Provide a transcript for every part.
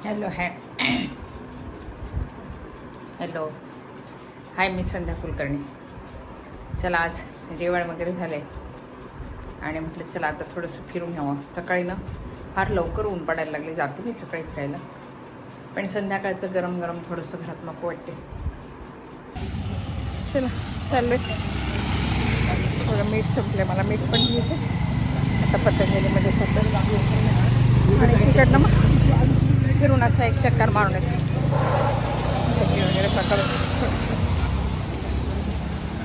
Hello hello hi, मी संध्या कुलकर्णी. चला, आज जेवण वगैरे झालं आहे आणि म्हटलं चला आता थोडंसं फिरून घ्यावं. सकाळी ना फार लवकर ऊन पडायला लागले. जाते मी सकाळी फिरायला, पण संध्याकाळचं गरम गरम थोडंसं घरात नको वाटते. चला चाललं आहे. थोडं मीठ संपलं, मला मीठ पण घ्यायचं आता पतंजलीमध्ये सतत. आणि तिकडनं मग फिरून असं एक चक्कर मारून येतो वगैरे पकडून.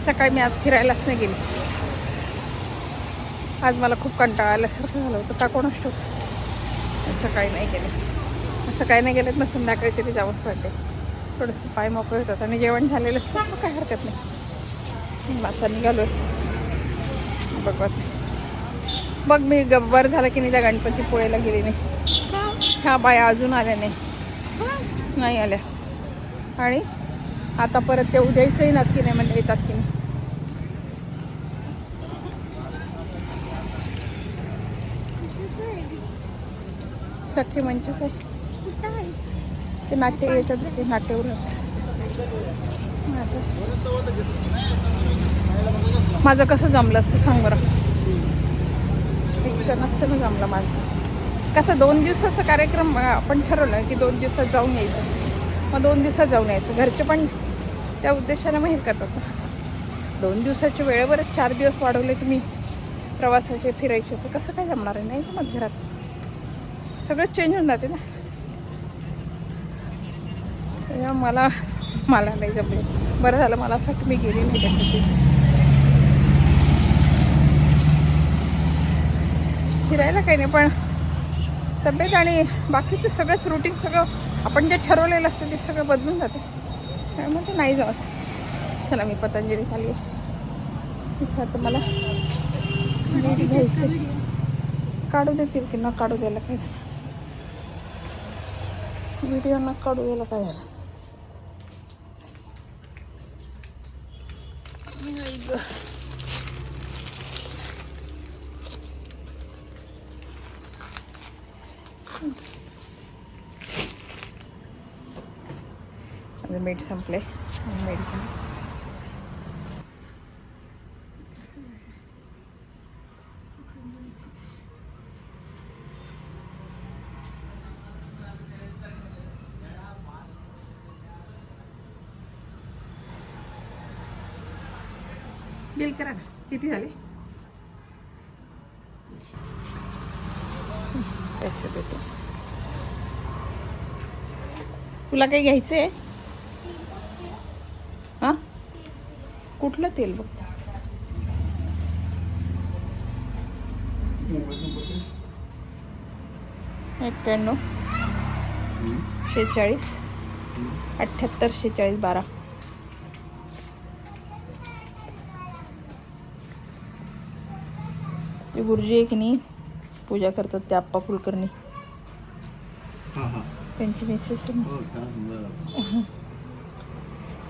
सकाळी मी आज फिरायलाच नाही गेली. आज मला खूप कंटाळा आल्यासारखं झालं होतं, का कोण असतो. सकाळी नाही गेले, सकाळी नाही गेलेत ना संध्याकाळी तरी जावंच वाटते. थोडंसं पाय मोकळे होतात आणि जेवण झालेलं मग काय हरकत नाही. आता निघालो बघत. बघ मी गब्बर झालं की नाही त्या गणपतीपुळेला गेली नाही. ह्या बाया अजून आल्या नाही आल्या. आणि आता परत ते उद्यायचंही नक्की नाही म्हणजे येतात की नाही. सख्खी मंचच आहे ते. नाट्य याच्यात दिसते, नाट्यगृहात. माझं कसं जमलं असतं सांग बरं. इतकं नसतं ना जमलं माझं. कसं 2 दिवसाचा कार्यक्रम आपण ठरवलं की 2 दिवसात जाऊन यायचं, मग 2 दिवसात जाऊन यायचं. घरचे पण त्या उद्देशाने मग हे करतात. 2 दिवसाच्या वेळेवरच 4 दिवस वाढवले तुम्ही प्रवासाचे, फिरायचे, तर कसं काय जमणार आहे. नाही तर मग घरात सगळं चेंज होऊन जाते ना. मला नाही जमले. बरं झालं मला असं की मी गेली नाही त्याच्यासाठी. फिरायला काही नाही, पण तब्येत आणि बाकीचं सगळंच रुटीन, सगळं आपण जे ठरवलेलं असतं ते सगळं बदलून जाते. त्यामुळे ते नाही जात. चला, मी पतंजली खाली आहे. इथं आता मला मीठ घ्यायचं. काढू देतील की न काढू द्यायला काय झालं. व्हिडिओ न काढू द्यायला काय झालं. मीठ संपले. मीठ बिल करा ना, किती झाले पैसे देतो. तुला काही घ्यायचं आहे? हां, कुठलं तेल बघ. 91 46 78 46 12. ते गुरुजी आहे की नाही, पूजा करतात ते आप्पा कुलकर्णी, त्यांची मिसेस.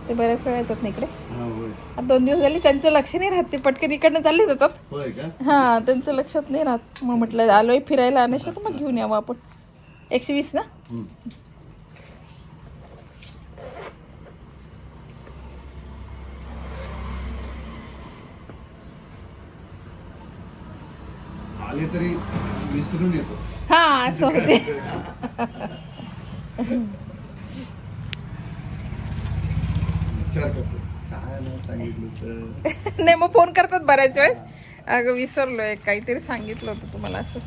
ते बऱ्याच वेळा येतात ना इकडे. आता 2 दिवस झाले त्यांचं लक्ष नाही राहत. ते पटकन इकडनं चालले जातात. हां, त्यांचं लक्षात नाही राहत. मग म्हटलं आलोय फिरायला आणण्याशी तर मग घेऊन यावं आपण. 120 ना. आले तरी विसरून येतो. हा, असं होते. विचार करतो काय नाही सांगितलं तर. नाही, मग फोन करतात बऱ्याच वेळेस. अगं विसरलोय, काहीतरी सांगितलं होतं तुम्हाला असं.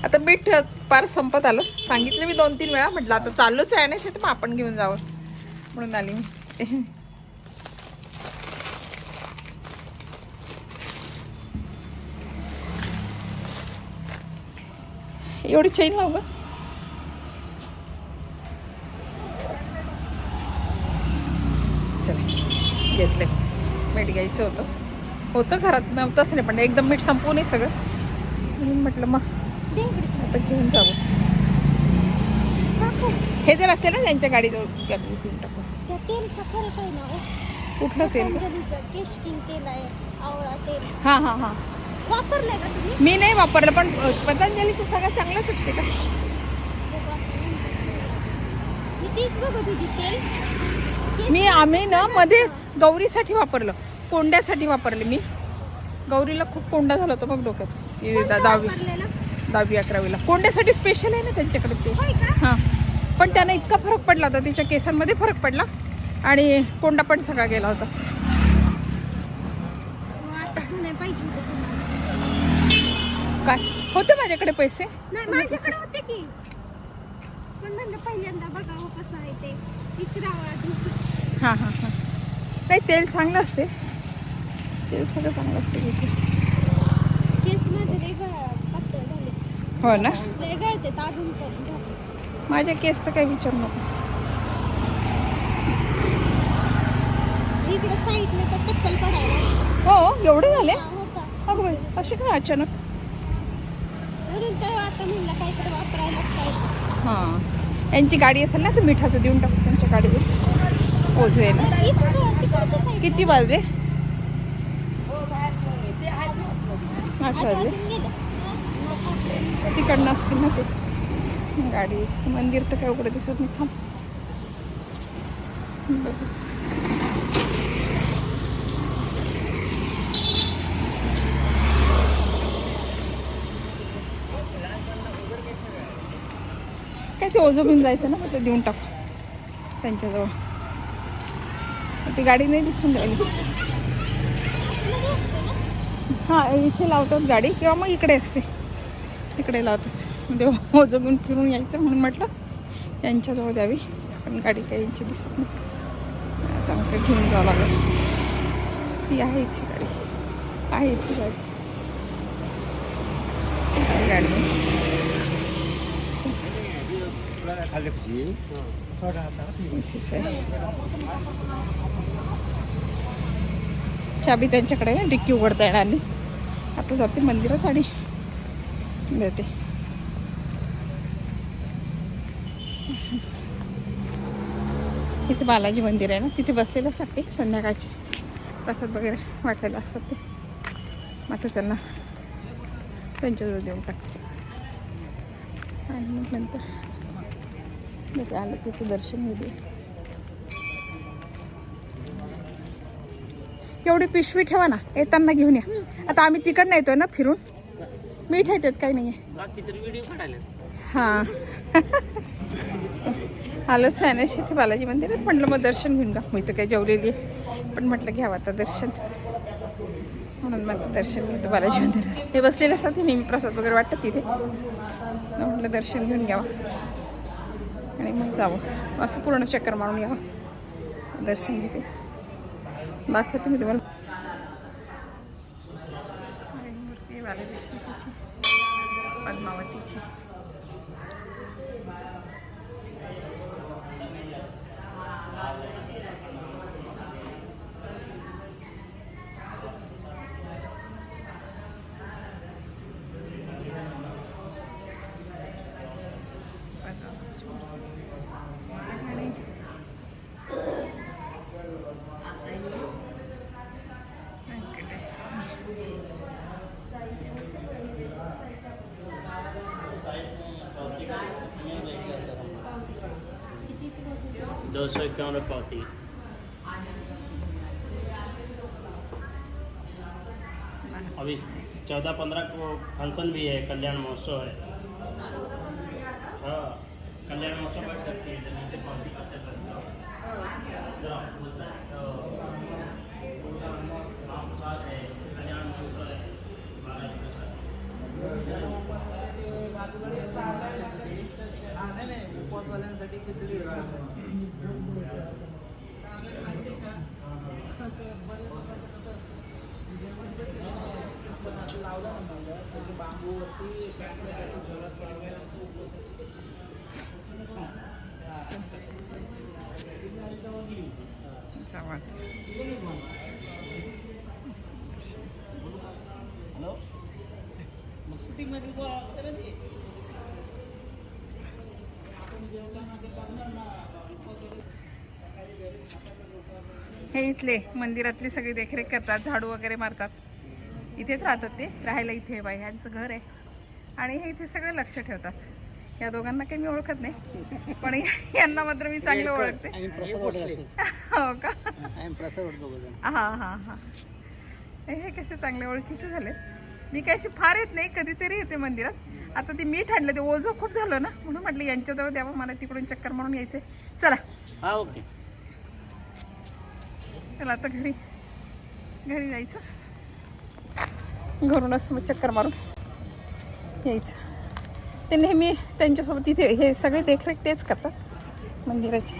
आता मीठ पार संपत आलं. सांगितलं मी 2-3 वेळा. म्हटलं आता चालूच आहे ना तर मग आपण घेऊन जावं म्हणून आली मी. एवढी चेन लावू का? चला, घेतले. मीठ घ्यायचं होतं घरात, नव्हतंच नाही, पण एकदम मीठ संपवू नाही सगळं म्हणून म्हटलं मग आता घेऊन जावं. हे जर असेल ना त्यांच्या गाडीजवळ घेऊन टाकू. त्या तेलचा फरक आहे ना. कुठलं तेल? केश किंग तेल आहे, आवळा तेल. हां, वापरलंय का तुम्ही? मी नाही वापरलं, पण पतंजलीचं सगळं चांगलंच असते का? तीच बघत होती तेल. आम्ही ना मध्ये गौरीसाठी वापरलं, कोंड्यासाठी वापरले मी. गौरीला खूप कोंडा झाला होता बघ डोक्यात. कोणतं वापरलेलं? 10वी 11वीला कोंड्यासाठी स्पेशल आहे ना त्यांच्याकडे ते. होय का? हां, पण त्यानं इतका फरक पडला होता, तिच्या केसांमध्ये फरक पडला आणि कोंडा पण सगळा गेला होता. आता नाही पाहिजे होतं तुम्हाला. काय होते माझ्याकडे पैसे? नाही माझ्याकडे होते की, पण म्हणलं पहिल्यांदा बघावं कसं आहे ते, विचारावं आधी. हां हां हां. नाही तेल चांगलं असते, तेल सगळं चांगलं असते तिथे. केस माझे लय पातळ झाले. हो ना, लय गळते अजून पण झाले. माझ्या केसचं काही विचार नको. इकडे साईडने तर टक्कल पडायला. हो एवढे झाले? होता अगं बाई, असे काय अचानक? म्हणून तर आता म्हणलं काहीतरी वापरायलाच पाहिजे. हां, यांची गाडी असेल ना तर मिठाचं देऊन टाकू त्यांच्या गाडीवर पोचवेल. तिकडच्या साईड किती वाजले? 8 वाजले. तिकडनं असतील ना ते गाडी. मंदिर तर काय उघडं दिसत नाही. थांब बघू. काय ते ओझं घेऊन जायचं ना, मग ते देऊन टाकू त्यांच्याजवळ. ती गाडी नाही दिसून राहिली. हां, इथे लावतात गाडी किंवा मग इकडे असते, इकडे लावतात. म्हणजे ओझं घेऊन फिरून यायचं म्हणून म्हटलं त्यांच्याजवळ द्यावी, पण गाडी काही यांची दिसत नाही. आता मग काही घेऊन जावं लागेल. ती आहे इथे गाडी, आहे इथे गाडी. गाडी चाबी त्यांच्याकडे आहे, डिक्की उघडता येणार नाही. आता जाते मंदिरात आणि देते. तिथे बालाजी मंदिर आहे ना, तिथे बसलेलं असतात ते संध्याकाळचे प्रसाद वगैरे वाटायला असतात ते. आता त्यांना त्यांच्याजवळ देऊन टाकते आणि मग नंतर ते आलं तिथे दर्शन घेऊ. एवढी पिशवी ठेवा ना, येताना घेऊन या. आता आम्ही तिकडनं येतोय ना फिरून, मीठ येतात काही नाही आहे. हां आलोच आहे ना तिथे बालाजी मंदिर. म्हटलं मग दर्शन घेऊन जा. मी तर काही जेवलेली आहे, पण म्हटलं घ्यावं आता दर्शन, म्हणून मग दर्शन घेतो बालाजी मंदिरात. हे बसलेले असतात ते नेहमी प्रसाद वगैरे वाटतात तिथे, म्हटलं दर्शन घेऊन घ्यावं आणि मग जावं. असं पूर्ण चक्कर मारून यावं. दर्शन घेते, दाखवते मी तुम्हाला. मूर्ती बालाजीची, पद्मावतीची. ₹251 पावती. अभी 14-15 को फंक्शन भी है, कल्याण महोत्सव है. हाँ, कल्याण महोत्सव बैठ सकती है. नीचे पावती करते साथ है, कल्याण महोत्सव है. उपवासवाल्यांसाठी खिचडी हॅलो, मग शूटिंगमध्ये बोला. हे इथले मंदिरातले सगळे देखरेख करतात, झाडू वगैरे मारतात. इथेच राहतात ते, राहायला इथे बाई ह्यांचं घर आहे आणि हे इथे सगळं लक्ष ठेवतात. या दोघांना काही मी ओळखत नाही, पण यांना मात्र मी चांगलं ओळखते. हो का? हां हां हां. हे कसे चांगले ओळखीचे झाले. मी काय अशी फार येत नाही, कधीतरी येते मंदिरात. आता ते मीठ आणलं, ते ओझं खूप झालं ना, म्हणून म्हटलं यांच्याजवळ द्यावं, मला तिकडून चक्कर मारून यायचं. चला हा ओके. चला आता घरी जायचं, घरूनच मग चक्कर मारून यायचं. ते नेहमी त्यांच्यासोबत तिथे हे सगळे देखरेख तेच करतात मंदिराची.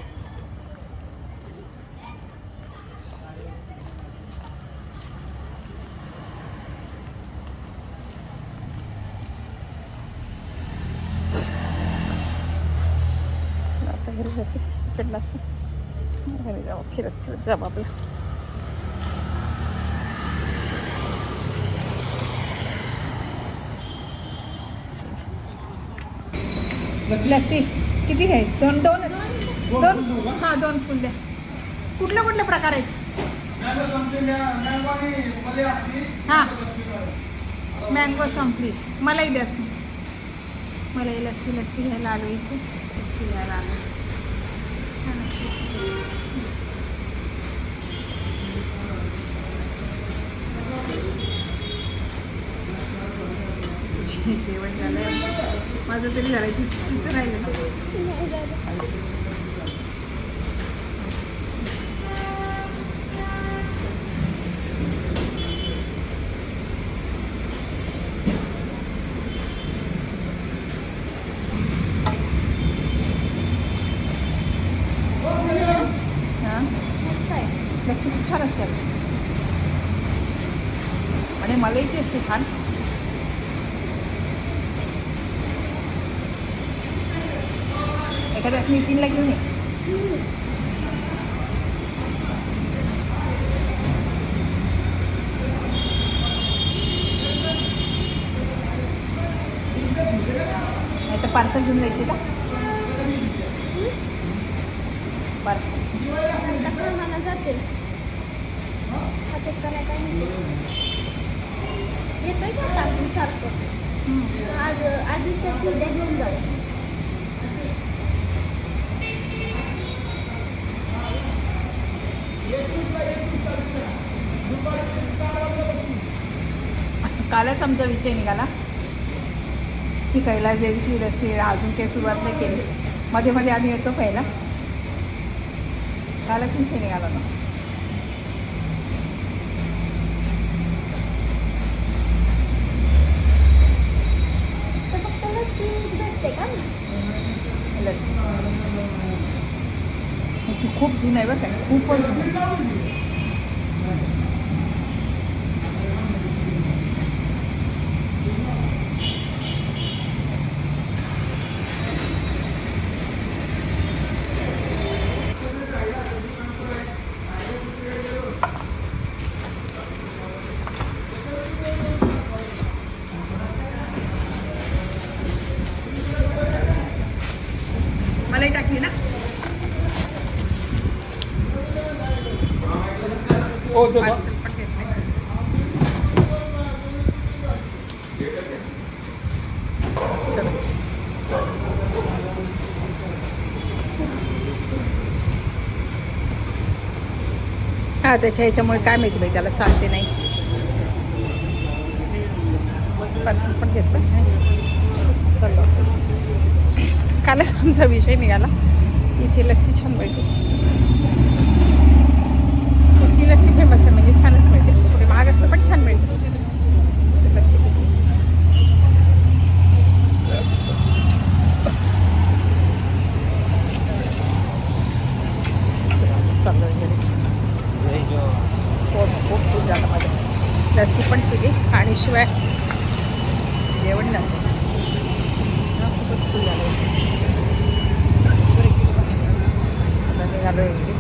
चला आता घरी जाते, इकडलं असं घरी जाऊ, फिरत जाऊ आपलं. लस्सी किती घ्याय? दोन हां, 2 फुल द्या. कुठले कुठले प्रकार आहेत? हां, मँगो संपली. मलाही द्या. मलाही लस्सी घ्यायला आलो इथे. लस्सी घ्यायला आलो. छान आहे. जेवण झालं माझं, तरी झालं. तिचं राहिलं ना. हां, मस्त आहे. लस्सी खूप छान असते आणि मलाईची असते छान. एखाद्या नितीनला घेऊन ये. नाही तर पार्सल घेऊन जायची का? पार्सल मला जाते हातात काय येतोय का टाकून सारखं. आज विचारते, उद्या घेऊन जाऊ. कालच आमचा विषय निघाला की कैलास देवीची लस्सी अजून काही सुरुवात नाही केली. मध्ये मध्ये आम्ही येतो पहिला. कालच विषय निघाला ना. तर फक्त लस्सीच भेटते का? लस्सी खूप जुनं आहे बरं काय, खूपच जुनं. मलाही टाकली ना. पार्सल पण घेतलंय. चला. हा, त्याच्या ह्याच्यामुळे काय माहिती बाई, त्याला चालते नाही. पार्सल पण घेतलं. चला, कालच आमचा विषय निघाला. इथे लस्सी छान मिळते. इथली लस्सी फेमस आहे, म्हणजे छानच मिळते. थोडी महाग असतं पण छान मिळते लस्सी. चाललं वगैरे खूप खूप झालं माझं. लस्सी पण पिली आणि शिवाय जेवण झालं. खूपच फुल झालं. आता निघालो इकडे.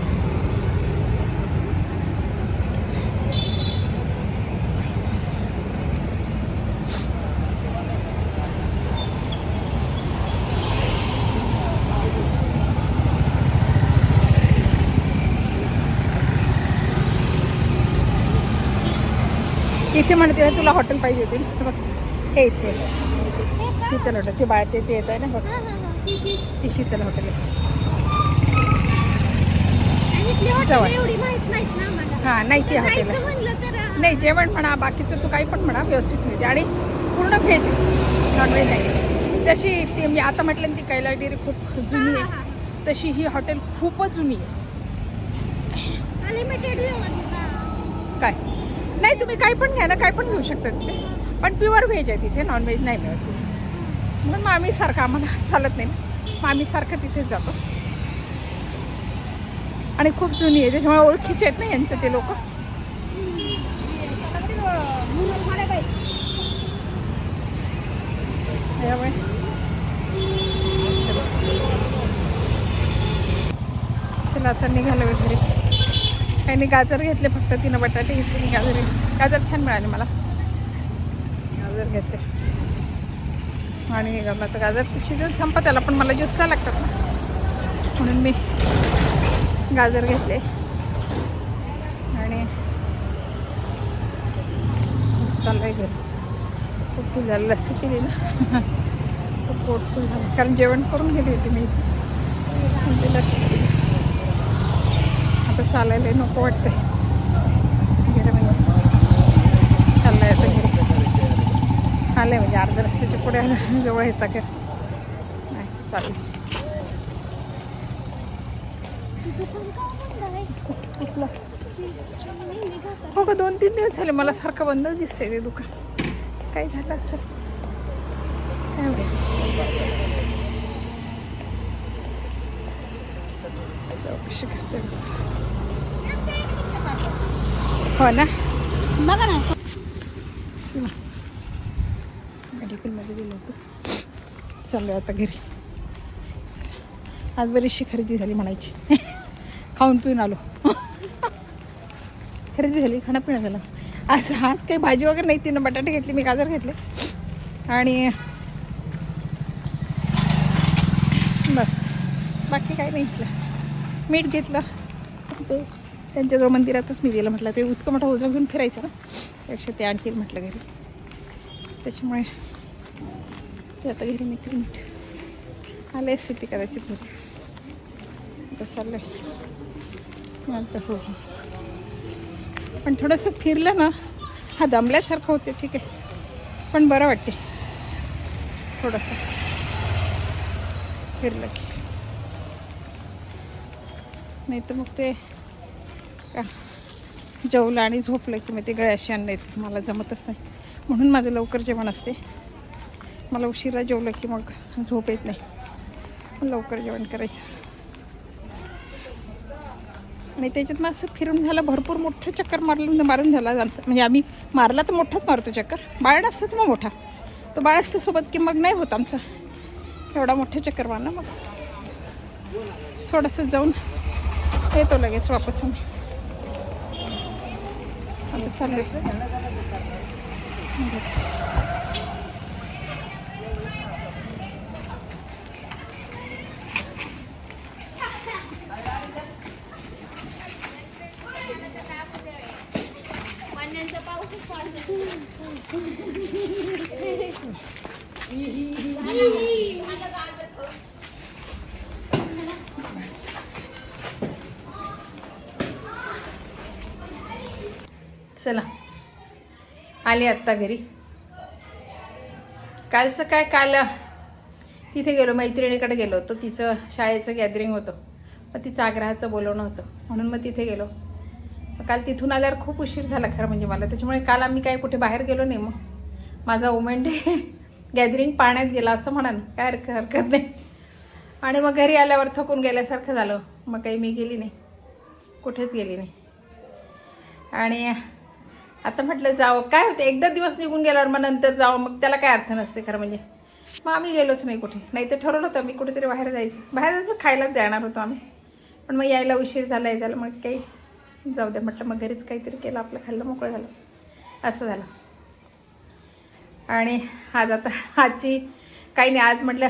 इथे म्हणते तुला हॉटेल पाहिजे होती. बघ हे इथे. हे का? शीतल हॉटेल ते बाळते ते येत आहे ना बघ, हा हा हा ती शीतल हॉटेल आहे. आणि इथली जवळ. हॉटेल एवढी माहित नाहीत ना आम्हाला. हां नाही ती हॉटेल जायचं आहे. म्हणलं तर नाही जेवण म्हणा बाकीचं तू काही पण म्हणा व्यवस्थित मिळते आणि पूर्ण व्हेज नॉनव्हेज नाही. जशी ती मी आता म्हटलं ना ती कैलास डेअरी खूप जुनी आहे तशी ही हॉटेल खूपच जुनी आहे. अनलिमिटेड जेवण का? काय नाही तुम्ही काही पण घ्या ना, काय पण घेऊ शकता तिथे, पण प्युअर व्हेज आहे तिथे, नॉनव्हेज नाही मिळत तिथे. म्हणून मग आम्ही सारखं आम्हाला चालत नाही ना, मग आम्ही सारखं तिथेच जातो. आणि खूप जुनी आहे त्याच्यामुळे ओळखीचे आहेत ना यांचे ते लोक. चला आता निघालो घरी. काही नाही गाजर घेतले फक्त, तिनं बटाटे घेतले, मी गाजर छान मिळाले मला, गाजर घेतले. आणि आता गाजरचं सीजन संपत आला पण मला ज्यूसला लागतात ना म्हणून मी गाजर घेतले. आणि चाललंय घरी. खूप फुल झालं, लस्सी पिली ना खूप पोट फुल झालं कारण जेवण करून गेली होती मी इथे. लस्सी पिली. आता चालायला नको वाटतंय घरी म्हणजे. चाललंय आता घरी. आलं म्हणजे अर्ध्या रस्त्याच्या पुढे आलं, जवळ येता का नाही चालेल. दुकान का बंद आहे? कुठलं नेहमी जातात. हो का 2-3 दिवस झाले मला सारखं बंदच दिसतंय ते दुकान. काय झालं असेल काय माहिती. चौकशी करते हो ना. बघा ना शिवा मेडिकलमध्ये गेलो होतो. चालू आता घरी. आज बरीचशी खरेदी झाली म्हणायची. खाऊन पिऊन आलो. खरेदी झाली, खाणं पिणं झालं. आज काही भाजी वगैरे नाही, तिनं बटाटे घेतले, मी गाजर घेतले आणि बस बाकी काही नाही घेतलं. मीठ घेतलं ते त्यांच्याजवळ मंदिरातच मी दिलं. म्हटलं ते इतकं मोठं ओझं घेऊन फिरायचं ना, त्यापेक्षा ते आणतील म्हटलं घरी. त्याच्यामुळे ते आता घरी मिळतील. मीठ आले असते ती कदाचित घरी. आता चाललं आहे आता. हो हो पण थोडंसं फिरलं ना, हा दमल्यासारखं होते ठीक आहे पण बरं वाटते थोडंसं फिरलं की. नाही तर मग ते का जेवलं आणि झोपलं की मग ते गळ्याशी अन्न येते, मला जमतच नाही. म्हणून माझं लवकर जेवण असते. मला उशिरा जेवलं की मग झोप येत नाही, लवकर जेवण करायचं. आणि त्याच्यात मग असं फिरून झालं, भरपूर मोठं चक्कर मारून झाला जातं. म्हणजे आम्ही मारला तर मोठाच मारतो चक्कर. बाळ असतं तर मग मोठा, तो बाळ असतं सोबत की मग नाही होत आमचं एवढा मोठं चक्कर मारला. मग थोडंसं जाऊन येतो लगेच वापस आम्ही. आता चाललं चला आले आत्ता घरी. कालचं काय, काल तिथे गेलो, मैत्रिणीकडे गेलो होतो. तिचं शाळेचं गॅदरिंग होतं, मग तिचं आग्रहाचं बोलवणं होतं म्हणून मग तिथे गेलो. काल तिथून आल्यावर खूप उशीर झाला खरं म्हणजे मला. त्याच्यामुळे काल आम्ही काय कुठे बाहेर गेलो नाही. मग माझा वुमेन डे गॅदरिंग पाण्यात गेला असं म्हणा ना, काय हरकत नाही. आणि मग घरी आल्यावर थकून गेल्यासारखं झालं, मग काही मी गेली नाही, कुठेच गेली नाही. आणि आता म्हटलं जावं, काय होतं एकदा दिवस निघून गेल्यावर मग नंतर जावं, मग त्याला काय अर्थ नसते खरं म्हणजे. मग आम्ही गेलोच नाही कुठे. नाही तर ठरवलं होतं आम्ही कुठेतरी बाहेर जायचं खायलाच जाणार होतो आम्ही. पण मग यायला उशीर झाला मग काही जाऊ द्या म्हटलं, मग घरीच काहीतरी केलं आपलं, खाल्लं, मोकळं झालं, असं झालं. आणि आज आता आजची काही नाही, आज म्हटलं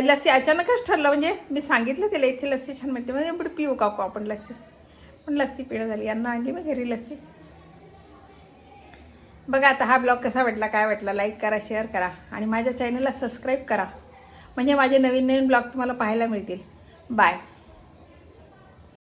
लस्सी अचानकच ठरलं. म्हणजे मी सांगितलं तिला इथे लस्सी छान मिळते, म्हणजे पुढे पिऊ का आपण लस्सी. पण लस्सी पिणं झाली, यांना आणली मग घरी लस्सी. बघा आता हा ब्लॉग कसा वाटला, काय वाटला, लाईक करा, शेअर करा आणि माझ्या चॅनलला सबस्क्राईब करा म्हणजे माझे नवीन नवीन ब्लॉग तुम्हाला पाहायला मिळतील. बाय.